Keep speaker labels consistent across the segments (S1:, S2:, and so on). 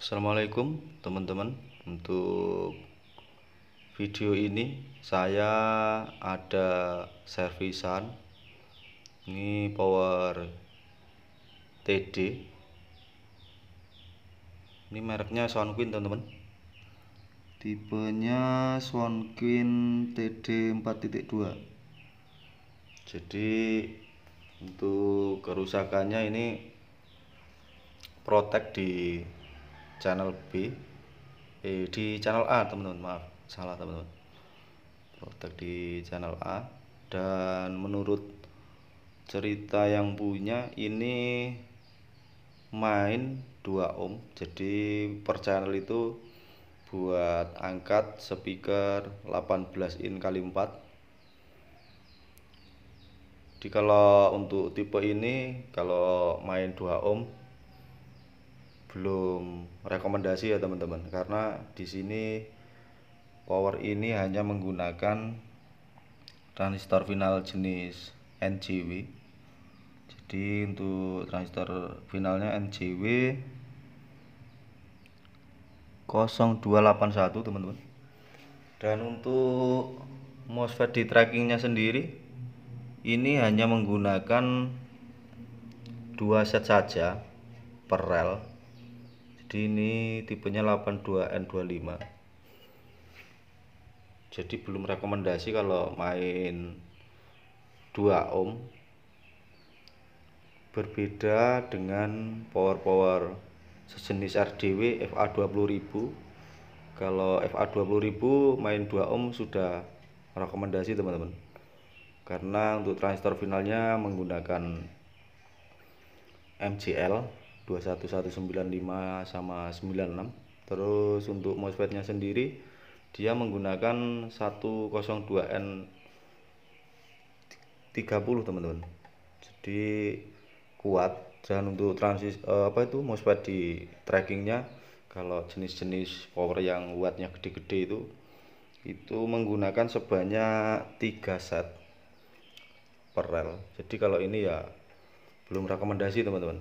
S1: Assalamualaikum teman-teman. Untuk video ini saya ada servisan. Ini power TD. Ini mereknya Soundqueen teman-teman. Tipenya Soundqueen TD 4.2. Jadi untuk kerusakannya ini protek di channel B, di channel A teman-teman, maaf salah teman-teman, protek di channel A. Dan menurut cerita yang punya ini main 2 ohm, jadi per channel itu buat angkat speaker 18 in kali 4. Jadi kalau untuk tipe ini kalau main 2 ohm belum rekomendasi ya teman-teman, karena di sini power ini hanya menggunakan transistor final jenis NJW. Jadi untuk transistor finalnya NJW 0281 teman-teman. Dan untuk MOSFET di trackingnya sendiri ini hanya menggunakan 2 set saja per rel. Jadi ini tipenya 82N25. Jadi belum rekomendasi kalau main 2 ohm. Berbeda dengan power sejenis RDW FA20000. Kalau FA20000 main 2 ohm sudah rekomendasi teman-teman, karena untuk transistor finalnya menggunakan MJL 21195 sama 96. Terus untuk MOSFET nya sendiri dia menggunakan 102N30 teman-teman. Jadi kuat. Dan untuk MOSFET di trackingnya, kalau jenis-jenis power yang wattnya gede-gede itu menggunakan sebanyak 3 set per rel. Jadi kalau ini ya belum rekomendasi teman-teman.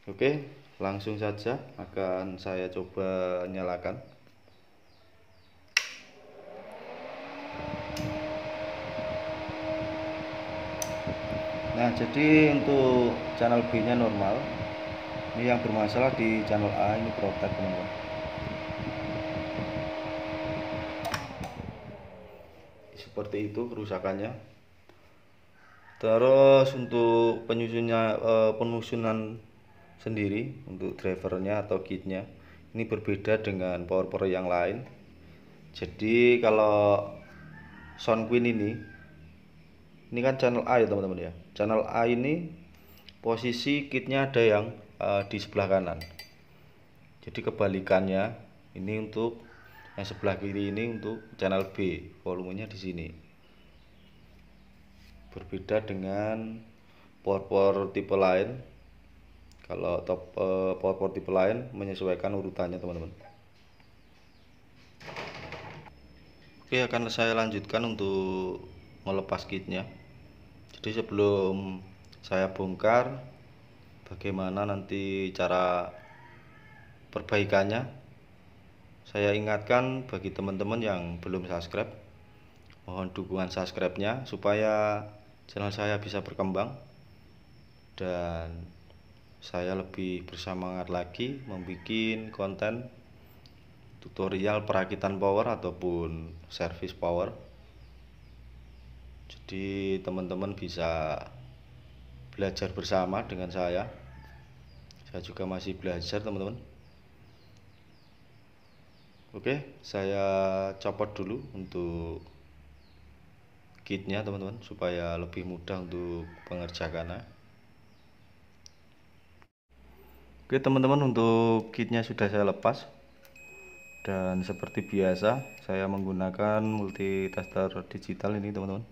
S1: Oke, langsung saja akan saya coba nyalakan. Nah, jadi untuk channel B nya normal. Ini yang bermasalah di channel A, ini protek teman-teman. Seperti itu kerusakannya. Terus untuk penyusunan sendiri untuk drivernya atau kitnya ini berbeda dengan power yang lain. Jadi kalau Soundqueen ini kan channel A ya teman-teman ya. Channel A ini posisi kitnya ada yang di sebelah kanan. Jadi kebalikannya, ini untuk yang sebelah kiri ini untuk channel B, volumenya di sini. Berbeda dengan power tipe lain. Kalau power tipe lain menyesuaikan urutannya teman-teman. Oke, akan saya lanjutkan untuk melepas kitnya. Jadi sebelum saya bongkar bagaimana nanti cara perbaikannya, saya ingatkan bagi teman-teman yang belum subscribe, mohon dukungan subscribe-nya supaya channel saya bisa berkembang dan saya lebih bersemangat lagi membuat konten tutorial perakitan power ataupun servis power. Jadi teman-teman bisa belajar bersama dengan saya. Saya juga masih belajar teman-teman. Oke, saya copot dulu untuk kitnya teman-teman supaya lebih mudah untuk pengerjakannya. Oke teman-teman, untuk kitnya sudah saya lepas. Dan seperti biasa saya menggunakan multitester digital ini teman-teman,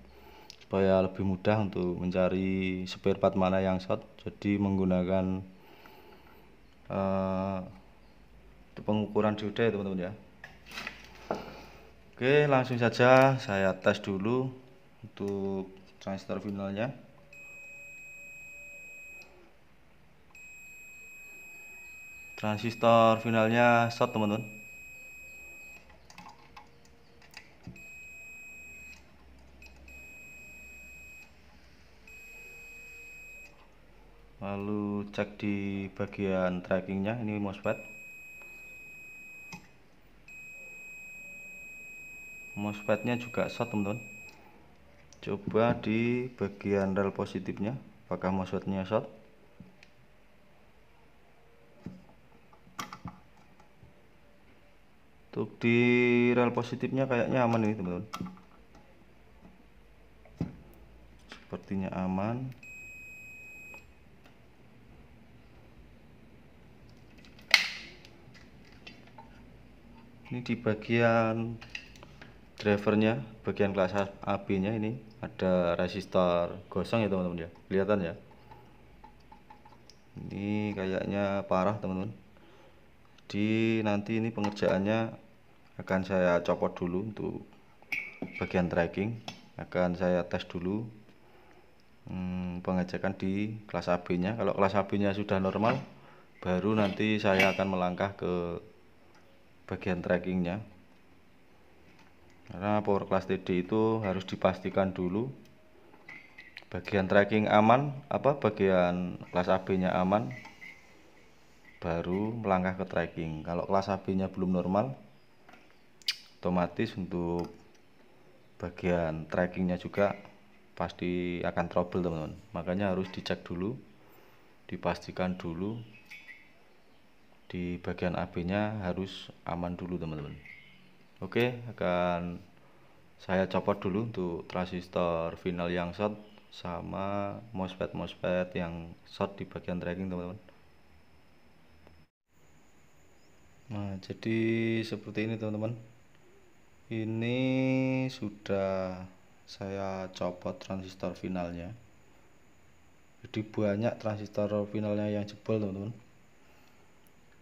S1: supaya lebih mudah untuk mencari spare part mana yang short. Jadi menggunakan pengukuran dioda ya teman-teman ya. Oke, langsung saja saya tes dulu untuk transistor finalnya. Transistor finalnya short teman-teman. Lalu cek di bagian trackingnya, ini MOSFET-nya juga short teman-teman. Coba di bagian rel positifnya, apakah MOSFET-nya short? Untuk di rel positifnya kayaknya aman ini teman-teman. Sepertinya aman. Ini di bagian drivernya, bagian kelas AB nya ini ada resistor gosong ya teman-teman ya, kelihatan ya. Ini kayaknya parah teman-teman. Jadi nanti ini pengerjaannya akan saya copot dulu. Untuk bagian tracking akan saya tes dulu pengecekan di kelas AB nya. Kalau kelas AB nya sudah normal, baru nanti saya akan melangkah ke bagian trackingnya. Karena power class TD itu harus dipastikan dulu bagian tracking aman, bagian kelas AB nya aman, baru melangkah ke tracking. Kalau kelas AB nya belum normal, otomatis untuk bagian trackingnya juga pasti akan trouble teman-teman. Makanya harus dicek dulu, dipastikan dulu di bagian AB nya harus aman dulu teman-teman. Oke, akan saya copot dulu untuk transistor final yang short sama MOSFET yang short di bagian tracking teman-teman. Nah, jadi seperti ini teman-teman. Ini sudah saya copot transistor finalnya. Jadi banyak transistor finalnya yang jebol teman-teman.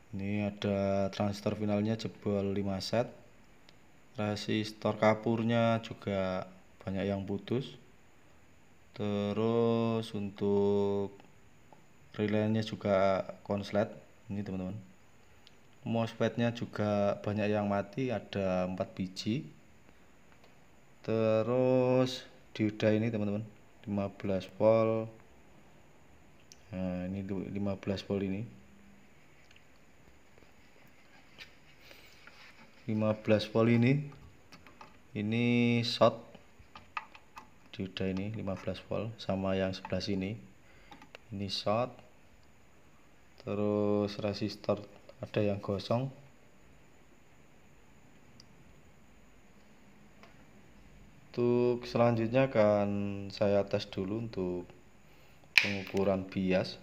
S1: Ini ada transistor finalnya jebol 5 set. Resistor kapurnya juga banyak yang putus. Terus untuk relaynya juga konslet ini teman-teman. MOSFET-nya juga banyak yang mati, ada 4 biji. Terus dioda ini teman-teman 15 volt. Nah, ini 15 volt ini. 15 volt ini short dioda ini 15 volt, sama yang sebelah sini ini short. Terus resistor ada yang gosong. Untuk selanjutnya akan saya tes dulu untuk pengukuran bias.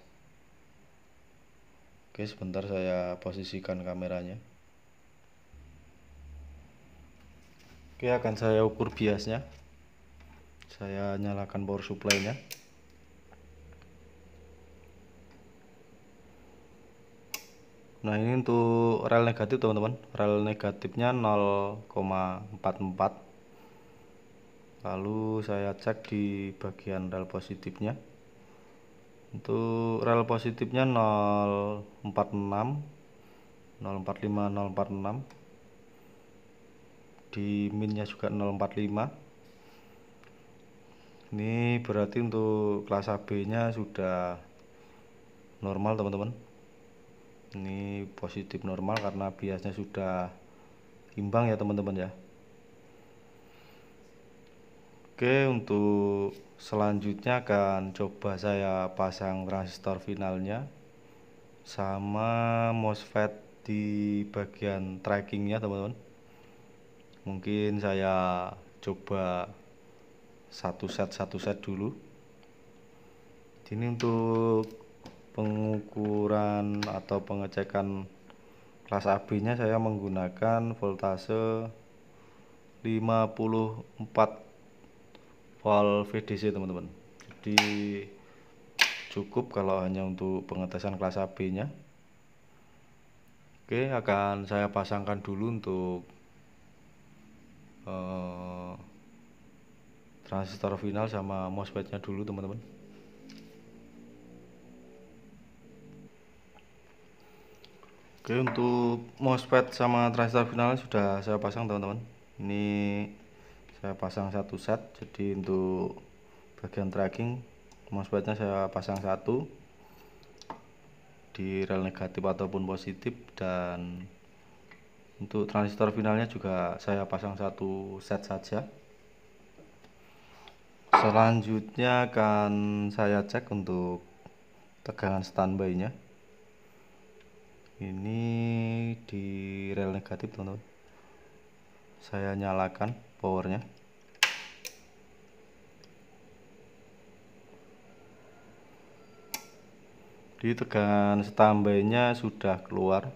S1: Oke, sebentar saya posisikan kameranya. Oke, akan saya ukur biasnya. Saya nyalakan power supply-nya. Nah, ini untuk rel negatif teman-teman. Rel negatifnya 0,44. Lalu saya cek di bagian rel positifnya. Untuk rel positifnya 046, 045, 046. Di minnya juga 045. Ini berarti untuk kelas AB nya sudah normal teman-teman. Ini positif normal karena biasnya sudah imbang ya teman-teman ya. Oke, untuk selanjutnya akan coba saya pasang transistor finalnya sama MOSFET di bagian trackingnya teman-teman. Mungkin saya coba satu set dulu. Ini untuk pengukuran atau pengecekan kelas AB nya saya menggunakan voltase 54 volt VDC teman-teman. Jadi cukup kalau hanya untuk pengetesan kelas AB nya. Oke, akan saya pasangkan dulu untuk transistor final sama MOSFET nya dulu teman-teman. Oke, untuk MOSFET sama transistor final sudah saya pasang teman-teman. Ini saya pasang satu set, jadi untuk bagian tracking MOSFET-nya saya pasang satu di rel negatif ataupun positif, dan untuk transistor finalnya juga saya pasang satu set saja. Selanjutnya akan saya cek untuk tegangan standby-nya. Ini di rel negatif teman-teman, saya nyalakan powernya. Di tegangan standby-nya sudah keluar.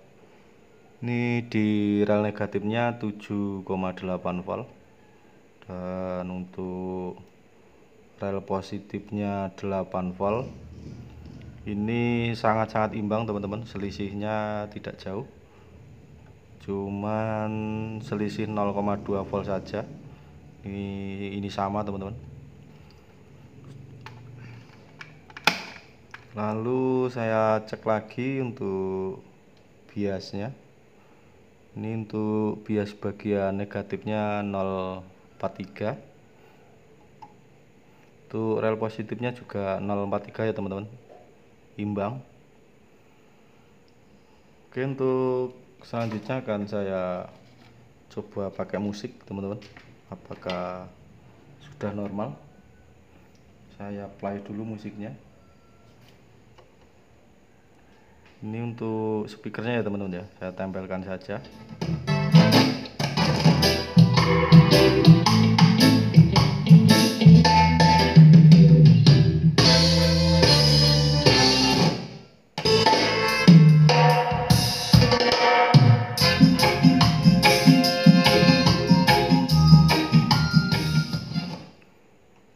S1: Ini di rel negatifnya 7,8 volt, dan untuk rel positifnya 8 volt. Ini sangat-sangat imbang teman-teman, selisihnya tidak jauh, cuman selisih 0,2 volt saja. Ini sama teman-teman. Lalu saya cek lagi untuk biasnya. Ini untuk bias bagian negatifnya 043. Untuk rel positifnya juga 043 ya teman-teman, imbang. Oke, untuk selanjutnya akan saya coba pakai musik teman-teman, apakah sudah normal. Saya play dulu musiknya. Ini untuk speakernya ya teman-teman ya, saya tempelkan saja.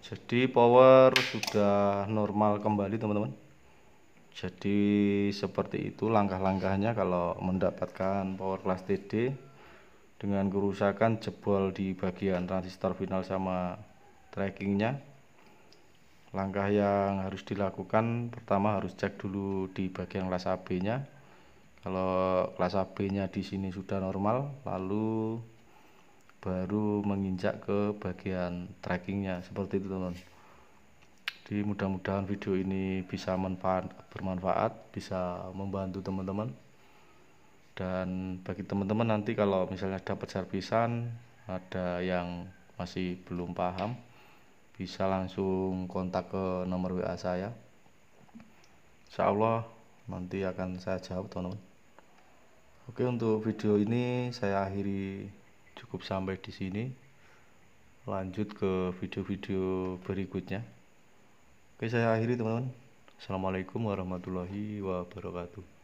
S1: Jadi power sudah normal kembali teman-teman. Jadi seperti itu langkah-langkahnya kalau mendapatkan power kelas TD dengan kerusakan jebol di bagian transistor final sama trackingnya. Langkah yang harus dilakukan, pertama harus cek dulu di bagian kelas AB-nya. Kalau kelas AB-nya di sini sudah normal, lalu baru menginjak ke bagian trackingnya, seperti itu teman-teman. Jadi mudah-mudahan video ini bisa bermanfaat, bisa membantu teman-teman. Dan bagi teman-teman nanti kalau misalnya dapat servisan, ada yang masih belum paham, bisa langsung kontak ke nomor WA saya. Insya Allah nanti akan saya jawab teman-teman. Oke, untuk video ini saya akhiri cukup sampai di sini. Lanjut ke video-video berikutnya. Oke, saya akhiri teman-teman. Assalamualaikum warahmatullahi wabarakatuh.